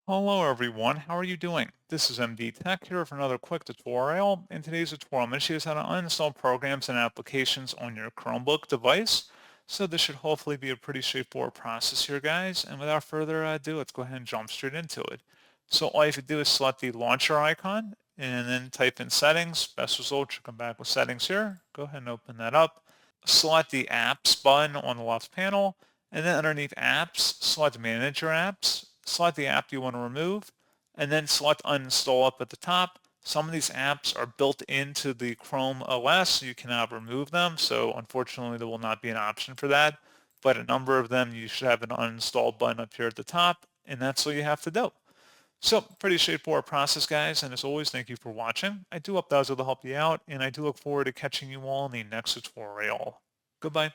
Hello everyone, how are you doing? This is MD Tech here for another quick tutorial. In today's tutorial, I'm going to show you how to uninstall programs and applications on your Chromebook device. So this should hopefully be a pretty straightforward process here, guys. And without further ado, let's go ahead and jump straight into it. So all you have to do is select the launcher icon and then type in settings. Best result should come back with settings here. Go ahead and open that up. Select the apps button on the left panel. And then underneath apps, select manage your apps, select the app you want to remove, and then select uninstall up at the top. Some of these apps are built into the Chrome OS, so you cannot remove them. So unfortunately, there will not be an option for that. But a number of them, you should have an uninstall button up here at the top, and that's all you have to do. So pretty straightforward process, guys. And as always, thank you for watching. I do hope that was able to help you out, and I do look forward to catching you all in the next tutorial. Goodbye.